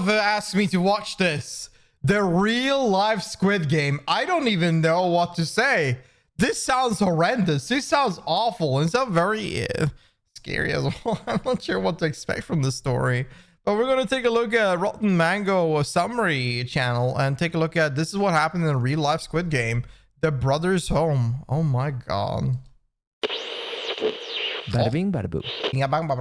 have asked me to watch this. The Real Life Squid Game. I don't even know what to say. This sounds horrendous. This sounds awful. It sounds very scary as well. I'm not sure what to expect from this story. But we're going to take a look at Rotten Mango summary channel and take a look at this is what happened in a real life Squid Game. The Brothers Home. Oh my god. Bada bing, bada boo.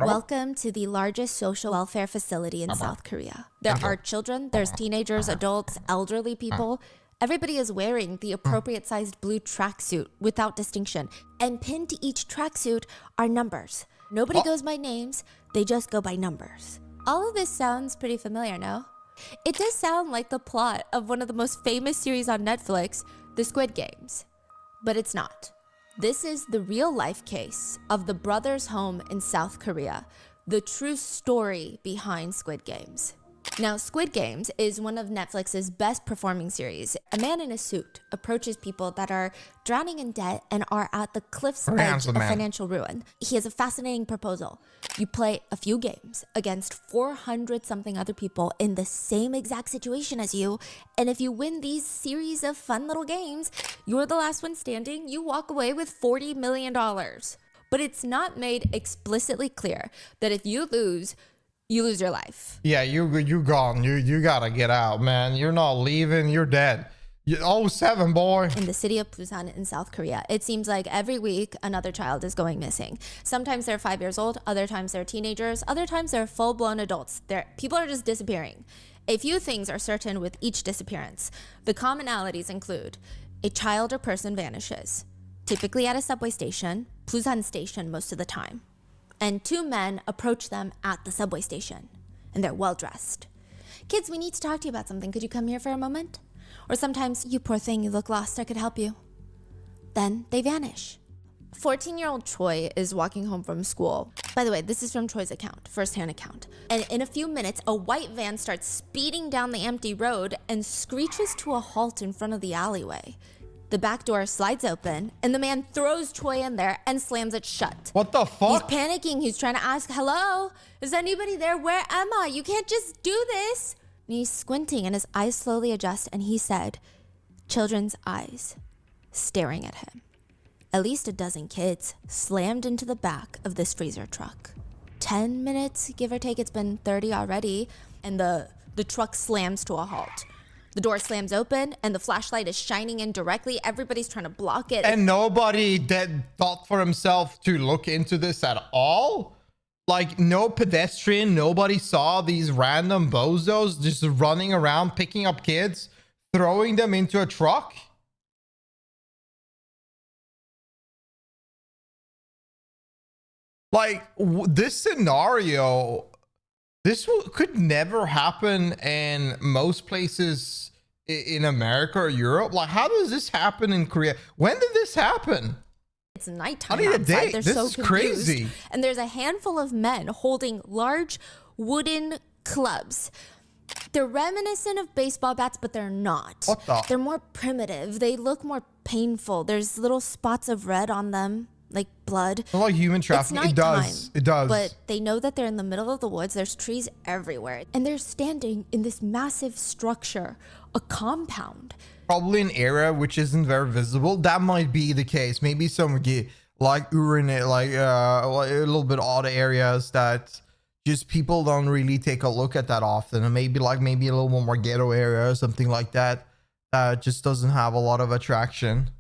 Welcome to the largest social welfare facility in South Korea. There are children, there's teenagers, adults, elderly people. Everybody is wearing the appropriate sized blue tracksuit without distinction. And pinned to each tracksuit are numbers. Nobody goes by names, they just go by numbers. All of this sounds pretty familiar, no? It does sound like the plot of one of the most famous series on Netflix, The Squid Games. But it's not. This is the real life case of the brothers' home in South Korea, the true story behind Squid Games. Now, Squid Games is one of Netflix's best performing series. A man in a suit approaches people that are drowning in debt and are at the cliff's edge of financial ruin. He has a fascinating proposal. You play a few games against 400 something other people in the same exact situation as you. And if you win these series of fun little games, you're the last one standing. You walk away with $40 million. But it's not made explicitly clear that if you lose your life. Yeah, you gone. You gotta get out, man. You're not leaving. You're dead. 07, boy. In the city of Busan in South Korea, it seems like every week another child is going missing. Sometimes they're 5 years old, other times they're teenagers, other times they're full-blown adults. People are just disappearing. A few things are certain with each disappearance. The commonalities include a child or person vanishes, typically at a subway station, Busan station most of the time. And two men approach them at the subway station, and they're well-dressed. Kids, we need to talk to you about something. Could you come here for a moment? Or sometimes, you poor thing, you look lost, I could help you. Then they vanish. 14-year-old Choi is walking home from school. By the way, this is from Choi's account, first-hand account. And in a few minutes, a white van starts speeding down the empty road and screeches to a halt in front of the alleyway. The back door slides open, and the man throws Choi in there and slams it shut. What the fuck? He's panicking. He's trying to ask, hello? Is anybody there? Where am I? You can't just do this. And he's squinting, and his eyes slowly adjust, and he said, children's eyes staring at him. At least a dozen kids slammed into the back of this freezer truck. 10 minutes, give or take, it's been 30 already, and the truck slams to a halt. The door slams open and the flashlight is shining in directly. Everybody's trying to block it. And nobody thought for himself to look into this at all? Like no pedestrian, nobody saw these random bozos just running around, picking up kids, throwing them into a truck? Like this scenario, this could never happen in most places in America or Europe. Like, how does this happen in Korea? When did this happen? It's nighttime I need a outside. date. They're This so is confused. crazy. And there's a handful of men holding large wooden clubs. They're reminiscent of baseball bats, but they're not. What the? They're more primitive. They look more painful. There's little spots of red on them, like blood. It's like human trafficking. It's nighttime, It does. But they know that they're in the middle of the woods. There's trees everywhere. And they're standing in this massive structure, a compound. Probably an area which isn't very visible. That might be the case. Maybe some like urinate, like a little bit odd areas that just people don't really take a look at that often. And maybe a little more ghetto area or something like that. Just doesn't have a lot of attraction.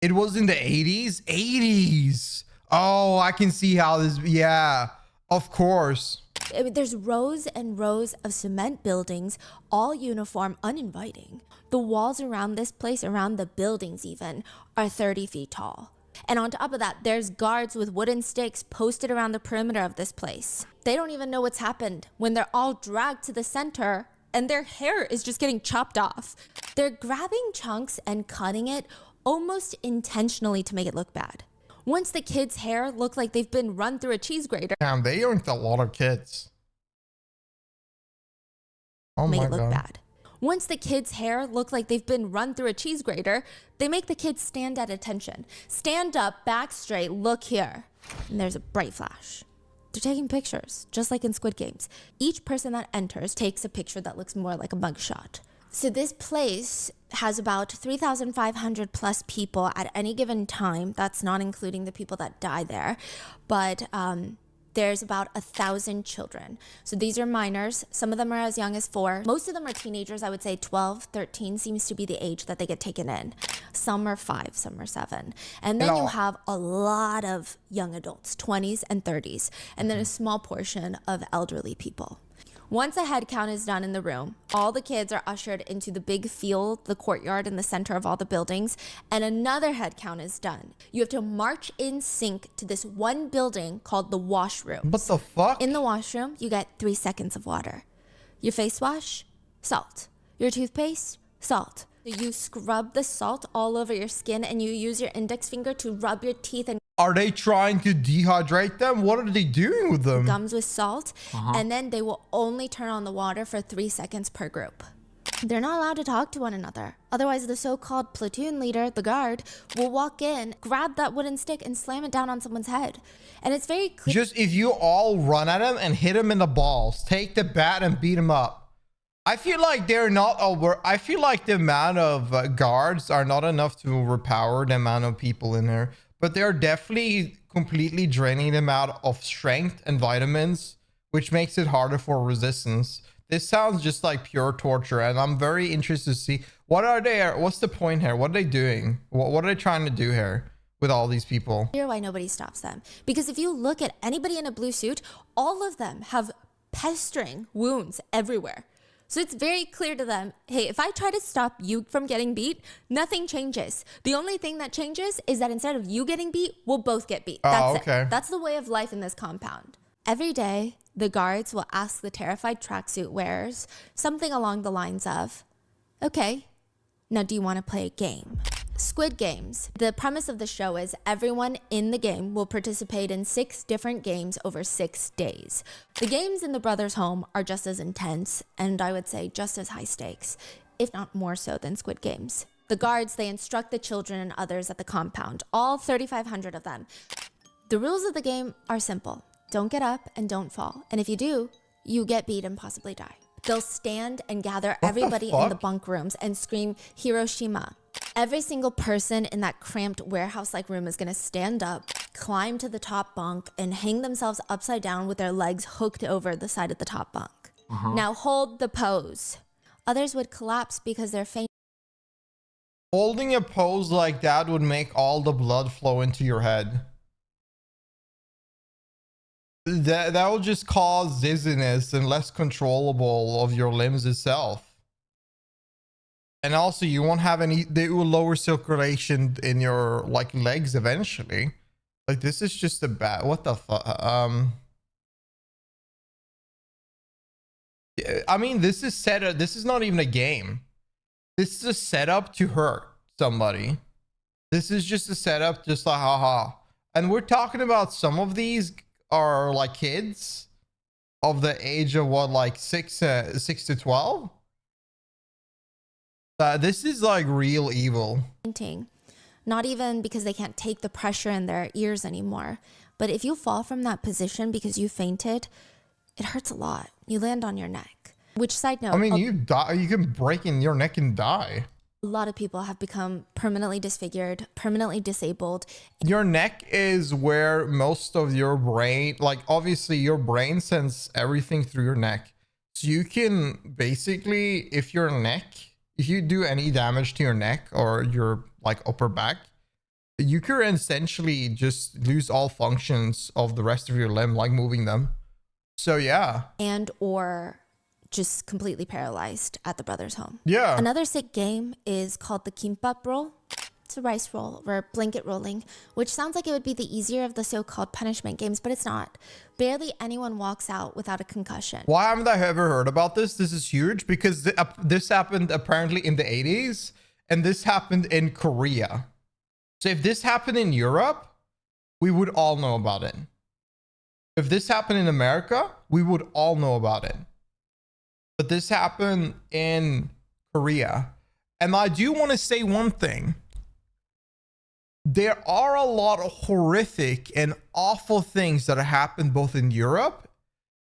It was in the 80s? 80s. Oh, I can see how this, yeah, of course. I mean, there's rows and rows of cement buildings, all uniform, uninviting. The walls around this place, around the buildings even, are 30 feet tall. And on top of that, there's guards with wooden stakes posted around the perimeter of this place. They don't even know what's happened when they're all dragged to the center and their hair is just getting chopped off. They're grabbing chunks and cutting it almost intentionally to make it look bad. Once the kids' hair look like they've been run through a cheese grater. Damn, they aren't a lot of kids. Oh make my it look God. bad. Once the kids' hair look like they've been run through a cheese grater, they make the kids stand at attention. Stand up, back straight, look here. And there's a bright flash. They're taking pictures, just like in Squid Games. Each person that enters takes a picture that looks more like a mugshot. So this place has about 3,500 plus people at any given time. That's not including the people that die there. But there's about 1,000 children. So these are minors. Some of them are as young as 4. Most of them are teenagers. I would say 12, 13 seems to be the age that they get taken in. Some are 5, some are 7. And then you have a lot of young adults, 20s and 30s, and then a small portion of elderly people. Once a head count is done in the room, all the kids are ushered into the big field, the courtyard in the center of all the buildings, and another head count is done. You have to march in sync to this one building called the washroom. What the fuck? In the washroom, you get 3 seconds of water. Your face wash, salt. Your toothpaste, salt. You scrub the salt all over your skin and you use your index finger to rub your teeth and are they trying to dehydrate them? What are they doing with them? gums with salt, and then they will only turn on the water for 3 seconds per group. They're not allowed to talk to one another. Otherwise, the so-called platoon leader, the guard, will walk in, grab that wooden stick, and slam it down on someone's head. And it's very clear. Just if you all run at him and hit him in the balls, take the bat and beat him up. I feel like they're not over. I feel like the amount of guards are not enough to overpower the amount of people in there. But they're definitely completely draining them out of strength and vitamins, which makes it harder for resistance. This sounds just like pure torture, and I'm very interested to see what's the point here? What are they doing? What are they trying to do here with all these people? Clear why nobody stops them. Because if you look at anybody in a blue suit, all of them have pestering wounds everywhere. So it's very clear to them, hey, if I try to stop you from getting beat, nothing changes. The only thing that changes is that instead of you getting beat, we'll both get beat. That's it. That's the way of life in this compound. Every day, the guards will ask the terrified tracksuit wearers something along the lines of, okay, now do you want to play a game? Squid Games. The premise of the show is everyone in the game will participate in 6 different games over 6 days. The games in the brothers' home are just as intense, and I would say just as high stakes, if not more so than Squid Games. The guards, they instruct the children and others at the compound, all 3,500 of them. The rules of the game are simple. Don't get up and don't fall. And if you do, you get beat and possibly die. They'll stand and gather everybody in the bunk rooms and scream, Hiroshima. Every single person in that cramped warehouse-like room is going to stand up, climb to the top bunk, and hang themselves upside down with their legs hooked over the side of the top bunk. Now hold the pose. Others would collapse because they're faint. Holding a pose like that would make all the blood flow into your head. That will just cause dizziness and less controllable of your limbs itself. And also you won't have any, they will lower circulation in your like legs eventually. Like this is just a bad, what the fuck? I mean, this is set up, this is not even a game. This is a setup to hurt somebody. This is just a setup, just like haha. And we're talking about some of these are like kids of the age of what, like 6 to 12. This is like real evil. Not even because they can't take the pressure in their ears anymore, but if you fall from that position because you fainted, it hurts a lot. You land on your neck. Which, side note, I mean, you die, you can break in your neck and die. A lot of people have become permanently disfigured, permanently disabled. Your neck is where most of your brain, like obviously your brain sends everything through your neck. So you can basically, if you do any damage to your neck or your like upper back, you can essentially just lose all functions of the rest of your limb, like moving them. So yeah. And or just completely paralyzed at the brothers' home. Yeah. Another sick game is called the Kpop roll. It's a rice roll or blanket rolling, which sounds like it would be the easier of the so-called punishment games, but it's not. Barely anyone walks out without a concussion. Why haven't I ever heard about this? This is huge because this happened apparently in the 80s and this happened in Korea. So if this happened in Europe, we would all know about it. If this happened in America, we would all know about it. But this happened in Korea. And I do want to say one thing. there are a lot of horrific and awful things that have happened both in Europe,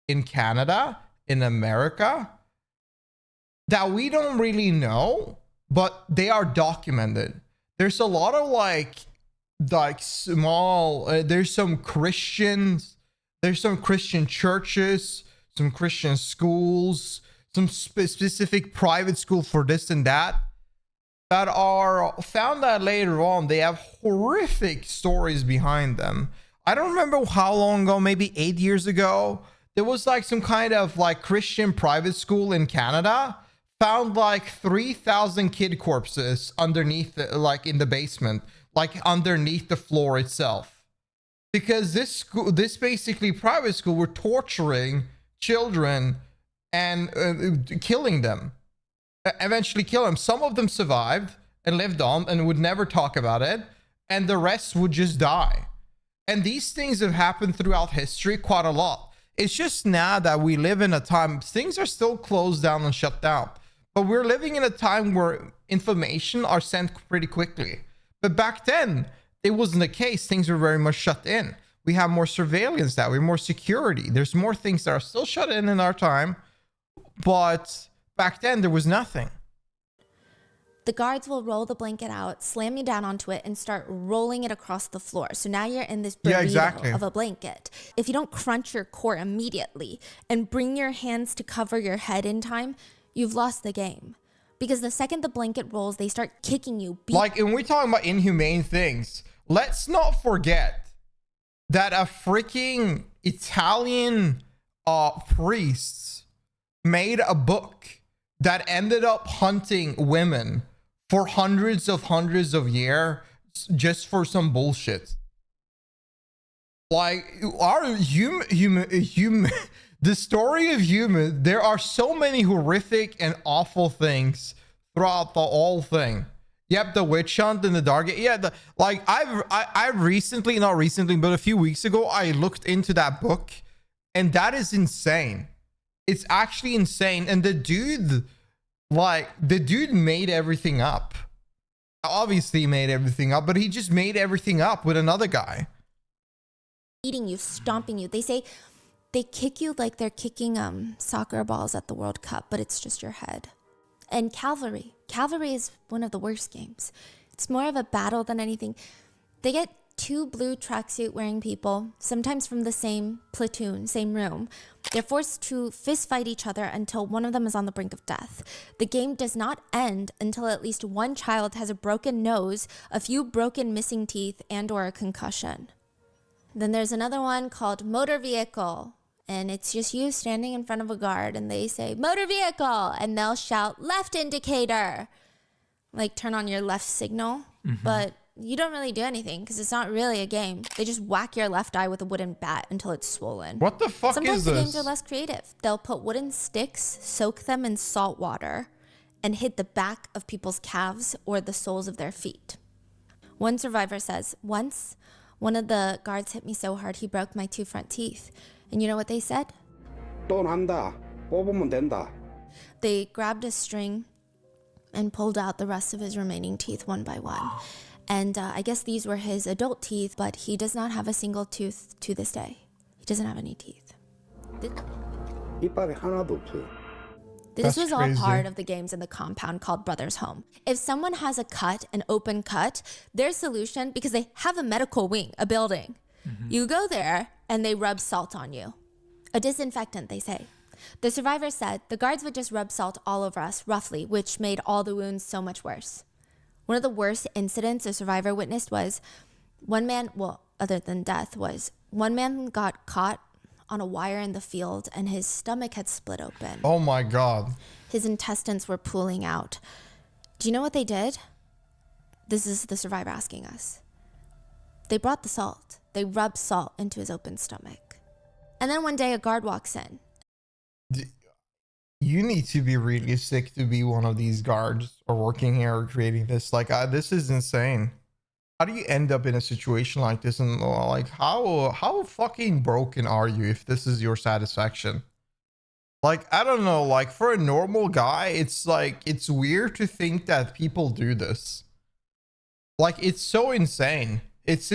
in Canada, in America, that we don't really know, but they are documented. There's a lot of like small, there's some Christians, there's some Christian churches, some Christian schools, some specific private school for this and that are found that later on they have horrific stories behind them. I don't remember how long ago, maybe 8 years ago, there was like some kind of like Christian private school in Canada found like 3,000 kid corpses underneath like in the basement, like underneath the floor itself, because this basically private school were torturing children and killing them, eventually kill them. Some of them survived and lived on and would never talk about it, and the rest would just die. And these things have happened throughout history quite a lot. It's just now that we live in a time, things are still closed down and shut down, but we're living in a time where information are sent pretty quickly. But back then it wasn't the case. Things were very much shut in. We have more surveillance now, we have more security, there's more things that are still shut in our time, but back then there was nothing. The guards will roll the blanket out, slam you down onto it, and start rolling it across the floor. So now you're in this burrito of a blanket. If you don't crunch your core immediately and bring your hands to cover your head in time, you've lost the game. Because the second the blanket rolls, they start kicking you. Like, and we're talking about inhumane things. Let's not forget that a freaking Italian priest made a book that ended up hunting women for hundreds of years just for some bullshit. Like, our the story of human, there are so many horrific and awful things throughout the whole thing. Yep, the witch hunt and the dark. Yeah, I've recently, not recently, but a few weeks ago, I looked into that book, and that is insane. It's actually insane. And the dude made everything up. Obviously, he made everything up, but he just made everything up with another guy. Eating you, stomping you. They say they kick you like they're kicking soccer balls at the World Cup, but it's just your head. And cavalry. Cavalry is one of the worst games. It's more of a battle than anything. They get 2 blue tracksuit wearing people, sometimes from the same platoon, same room. They're forced to fist fight each other until one of them is on the brink of death. The game does not end until at least one child has a broken nose, a few broken missing teeth, and or a concussion. Then there's another one called motor vehicle. And it's just you standing in front of a guard and they say, motor vehicle, and they'll shout, left indicator. Like turn on your left signal. But you don't really do anything because it's not really a game. They just whack your left eye with a wooden bat until it's swollen. What the fuck Sometimes is this? the games are less creative. They'll put wooden sticks, soak them in salt water, and hit the back of people's calves or the soles of their feet. One survivor says, once one of the guards hit me so hard he broke my 2 front teeth. And you know what they said? 또 난다. 뽑으면 된다. They grabbed a string and pulled out the rest of his remaining teeth one by one. And I guess these were his adult teeth, but he does not have a single tooth to this day. He doesn't have any teeth. 이빨이 하나도 없어요. This was all crazy. part of the games in the compound called Brothers Home. If someone has a cut, an open cut, their solution, because they have a medical wing, a building, you go there and they rub salt on you. A disinfectant, they say. The survivor said the guards would just rub salt all over us, roughly, which made all the wounds so much worse. One of the worst incidents a survivor witnessed was one man, well, other than death, was one man got caught on a wire in the field and his stomach had split open. Oh my God. His intestines were pooling out. Do you know what they did? This is the survivor asking us. They brought the salt. They rubbed salt into his open stomach. And then one day a guard walks in. You need to be really sick to be one of these guards or working here or creating this. Like, this is insane. How do you end up in a situation like this? And like, how fucking broken are you if this is your satisfaction? Like, I don't know, like for a normal guy, it's like, it's weird to think that people do this. Like, it's so insane. It's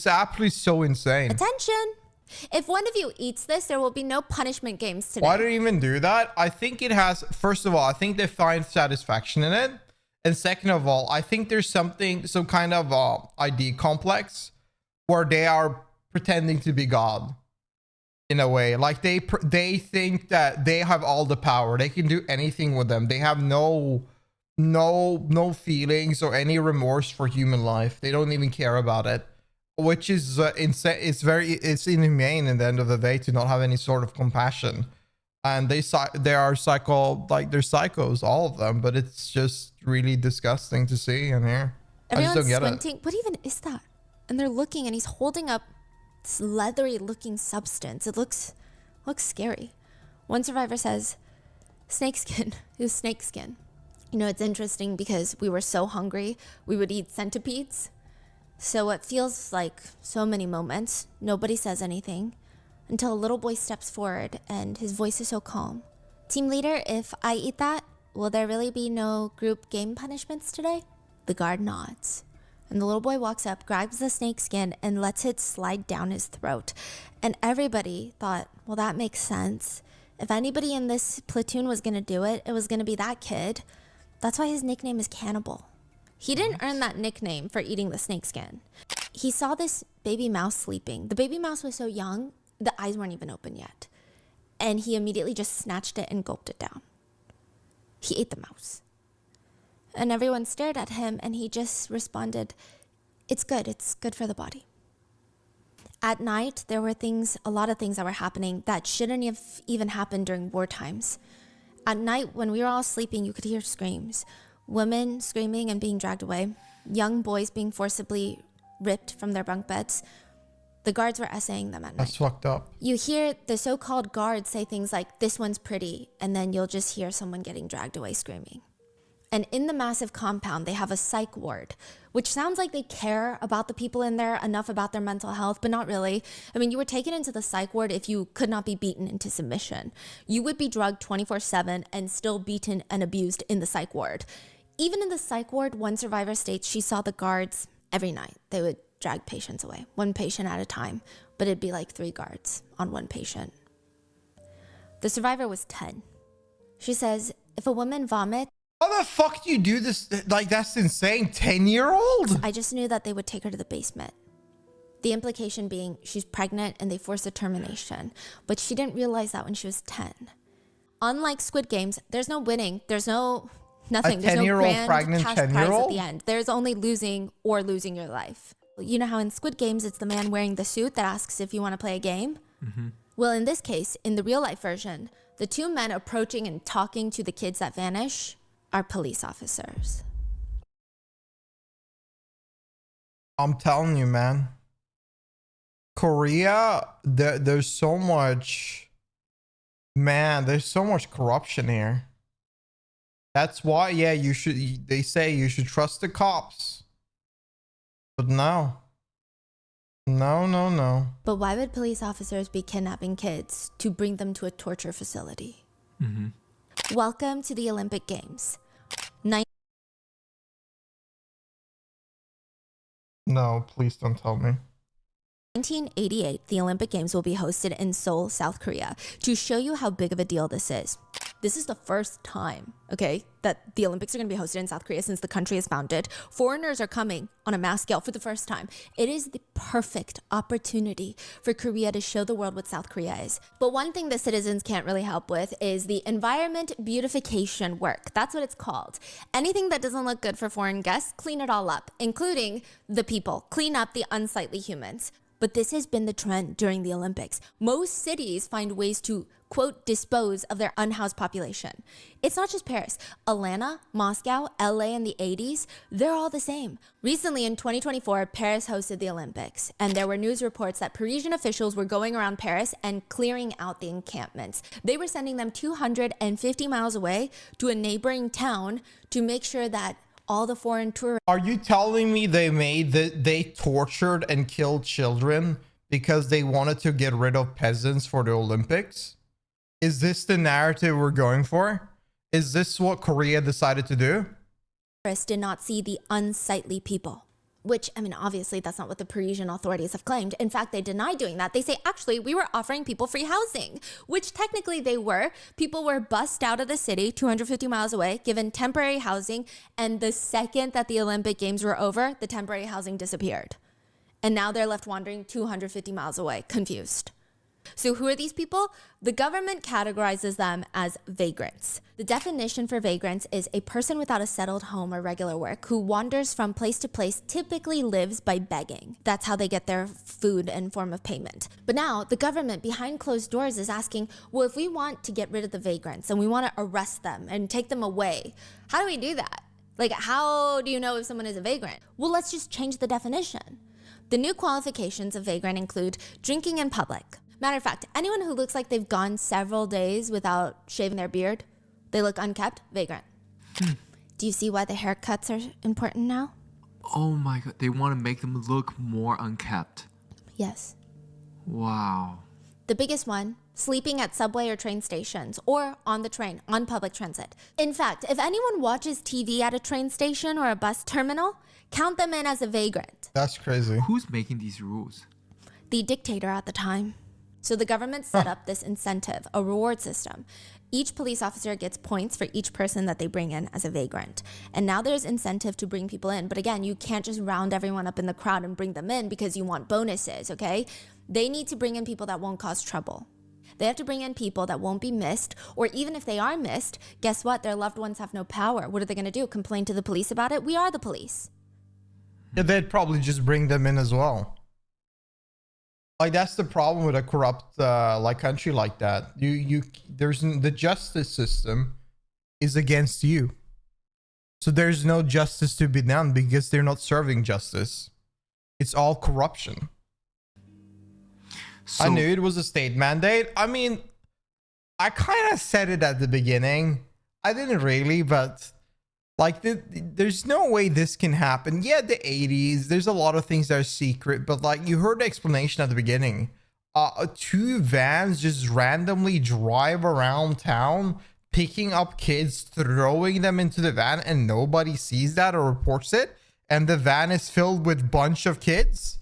absolutely so insane. Attention! If one of you eats this, there will be no punishment games today. Why do they even do that? I think it has, first of all, I think they find satisfaction in it. And second of all, I think there's some kind of ID complex where they are pretending to be God in a way. Like they think that they have all the power. They can do anything with them. They have no feelings or any remorse for human life. They don't even care about it, which is insane. It's inhumane in the end of the day to not have any sort of compassion. And they are psychos, all of them, but it's just really disgusting to see and hear. Everyone's I just don't get squinting. What even is that? And they're looking, and he's holding up this leathery looking substance. It looks scary. One survivor says, snakeskin. It was snakeskin. You know, it's interesting because we were so hungry, we would eat centipedes. So it feels like so many moments. Nobody says anything until a little boy steps forward and his voice is so calm. Team leader, if I eat that, will there really be no group game punishments today? The guard nods. And the little boy walks up, grabs the snake skin, and lets it slide down his throat. And everybody thought, well, that makes sense. If anybody in this platoon was gonna do it, it was gonna be that kid. That's why his nickname is Cannibal. He didn't earn that nickname for eating the snake skin. He saw this baby mouse sleeping. The baby mouse was so young, the eyes weren't even open yet. And he immediately just snatched it and gulped it down. He ate the mouse. And everyone stared at him, and he just responded, it's good for the body. At night, there were a lot of things that were happening that shouldn't have even happened during war times. At night, when we were all sleeping, you could hear screams. Women screaming and being dragged away. Young boys being forcibly ripped from their bunk beds. The guards were essaying them at night. That's fucked up. You hear the so-called guards say things like, this one's pretty, and then you'll just hear someone getting dragged away screaming. And in the massive compound, they have a psych ward, which sounds like they care about the people in there enough about their mental health, but not really. I mean, you were taken into the psych ward if you could not be beaten into submission. You would be drugged 24/7 and still beaten and abused in the psych ward. Even in the psych ward, one survivor states she saw the guards every night. They would drag patients away, one patient at a time, but it'd be like 3 guards on one patient. The survivor was 10. She says, if a woman vomits, how the fuck do you do this? Like, that's insane. 10-year-old? I just knew that they would take her to the basement. The implication being she's pregnant and they forced a termination, but she didn't realize that when she was 10. Unlike Squid Games, there's no winning. There's nothing. A There's no 10-year-old grand pregnant cash prize at 10-year-old? the end. There's only losing or losing your life. You know how in Squid Games, it's the man wearing the suit that asks if you want to play a game? Mm-hmm. Well, in this case, in the real life version, the 2 men approaching and talking to the kids that vanish are police officers. I'm telling you, man. Korea, there's so much, man, there's so much corruption here. That's why, yeah, they say you should trust the cops. But no. No. But why would police officers be kidnapping kids to bring them to a torture facility? Mm-hmm. Welcome to the Olympic Games. No, please don't tell me. 1988, the Olympic Games will be hosted in Seoul, South Korea. To show you how big of a deal this is the first time, okay, that the Olympics are going to be hosted in South Korea since the country is founded. Foreigners are coming on a mass scale for the first time. It is the perfect opportunity for Korea to show the world what South Korea is. But one thing that citizens can't really help with is the environment beautification work. That's what it's called. Anything that doesn't look good for foreign guests, clean it all up, including the people. Clean up the unsightly humans. But this has been the trend during the Olympics. Most cities find ways to, quote, dispose of their unhoused population. It's not just Paris. Atlanta, Moscow, LA in the 80s, they're all the same. Recently in 2024, Paris hosted the Olympics, and there were news reports that Parisian officials were going around Paris and clearing out the encampments. They were sending them 250 miles away to a neighboring town to make sure that all the foreign tourists. Are you telling me they tortured and killed children because they wanted to get rid of peasants for the Olympics? Is this the narrative we're going for? Is this what Korea decided to do? Did not see the unsightly people. Which, I mean, obviously that's not what the Parisian authorities have claimed. In fact, they deny doing that. They say, actually, we were offering people free housing, which technically they were. People were bussed out of the city 250 miles away, given temporary housing. And the second that the Olympic Games were over, the temporary housing disappeared. And now they're left wandering 250 miles away, confused. So who are these people? The government categorizes them as vagrants. The definition for vagrants is a person without a settled home or regular work who wanders from place to place, typically lives by begging. That's how they get their food and form of payment. But now the government behind closed doors is asking, well, if we want to get rid of the vagrants and we want to arrest them and take them away, how do we do that? Like, how do you know if someone is a vagrant? Well, let's just change the definition. The new qualifications of vagrant include drinking in public. Matter of fact, anyone who looks like they've gone several days without shaving their beard, they look unkept, vagrant. Do you see why the haircuts are important now? Oh my god, they want to make them look more unkept. Yes. Wow. The biggest one, sleeping at subway or train stations or on the train, on public transit. In fact, if anyone watches TV at a train station or a bus terminal, count them in as a vagrant. That's crazy. Who's making these rules? The dictator at the time. So the government set up this incentive, a reward system. Each police officer gets points for each person that they bring in as a vagrant. And now there's incentive to bring people in. But again, you can't just round everyone up in the crowd and bring them in because you want bonuses, okay? They need to bring in people that won't cause trouble. They have to bring in people that won't be missed, or even if they are missed, guess what? Their loved ones have no power. What are they gonna do? Complain to the police about it? We are the police. Yeah, they'd probably just bring them in as well. Like, that's the problem with a corrupt like country like that. The justice system is against you, so there's no justice to be done because they're not serving justice. It's all corruption. So, I knew it was a state mandate. I mean, I kind of said it at the beginning. I didn't really, but like, there's no way this can happen. Yeah, the 80s, there's a lot of things that are secret, but like, you heard the explanation at the beginning. 2 vans just randomly drive around town, picking up kids, throwing them into the van, and nobody sees that or reports it. And the van is filled with bunch of kids.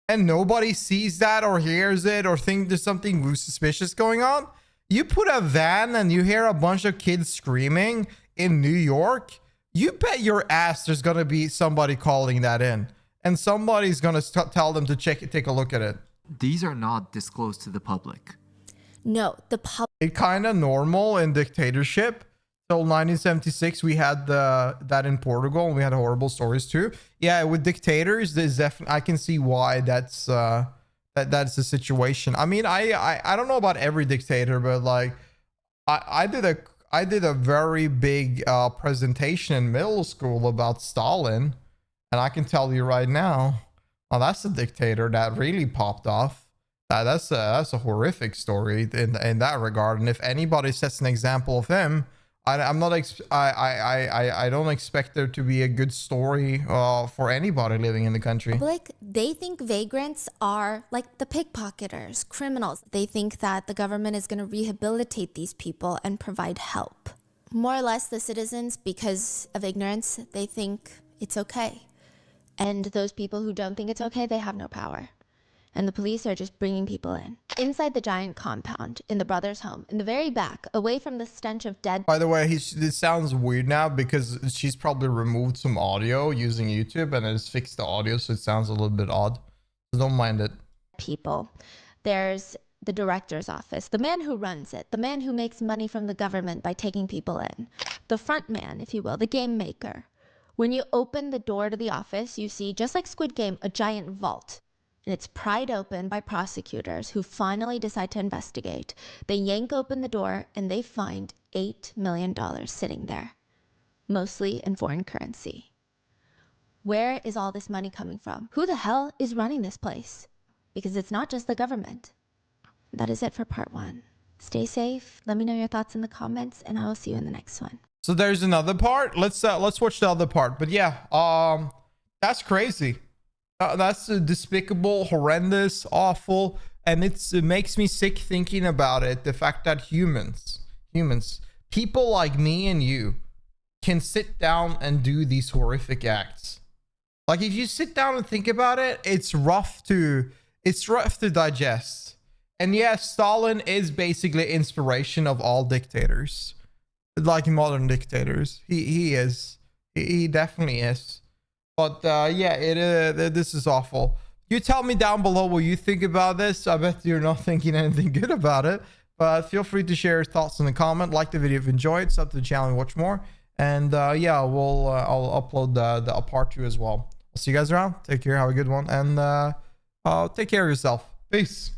And nobody sees that or hears it or think there's something suspicious going on. You put a van and you hear a bunch of kids screaming in New York, you bet your ass there's gonna be somebody calling that in, and somebody's gonna tell them to take a look at it. these are not disclosed to the public. No, the public. It's kind of normal in dictatorship. Till 1976, we had that in Portugal, and we had horrible stories too. Yeah, with dictators, there's definitely, I can see why that's that's the situation. I mean, I don't know about every dictator, but like I did a very big presentation in middle school about Stalin, and I can tell you right now, well, that's a dictator that really popped off. That's a horrific story in that regard. And if anybody sets an example of him, I don't expect there to be a good story for anybody living in the country. Public, they think vagrants are like the pickpocketers, criminals. They think that the government is going to rehabilitate these people and provide help. More or less, the citizens, because of ignorance, they think it's okay. And those people who don't think it's okay, they have no power. And the police are just bringing people in. Inside the giant compound, in the brother's home, in the very back, away from the stench of dead. By the way, this sounds weird now because she's probably removed some audio using YouTube and has fixed the audio, so it sounds a little bit odd. So don't mind it. People. There's the director's office, the man who runs it, the man who makes money from the government by taking people in. The front man, if you will, the game maker. When you open the door to the office, you see, just like Squid Game, a giant vault. And it's pried open by prosecutors who finally decide to investigate. They yank open the door and they find $8 million sitting there, mostly in foreign currency. Where is all this money coming from? Who the hell is running this place? Because it's not just the government. That is it for part 1. Stay safe. Let me know your thoughts in the comments, and I will see you in the next one. So there's another part. Let's watch the other part. But yeah, that's crazy. That's despicable, horrendous, awful, and it makes me sick thinking about it. The fact that humans, people like me and you, can sit down and do these horrific acts. Like if you sit down and think about it, it's rough to digest. And yes, Stalin is basically inspiration of all dictators, like modern dictators. He is. He definitely is. But yeah, this is awful. You tell me down below what you think about this. I bet you're not thinking anything good about it. But feel free to share your thoughts in the comment. Like the video if you enjoyed. Sub to the channel and watch more. And yeah, I'll upload the part 2 as well. I'll see you guys around. Take care. Have a good one. And take care of yourself. Peace.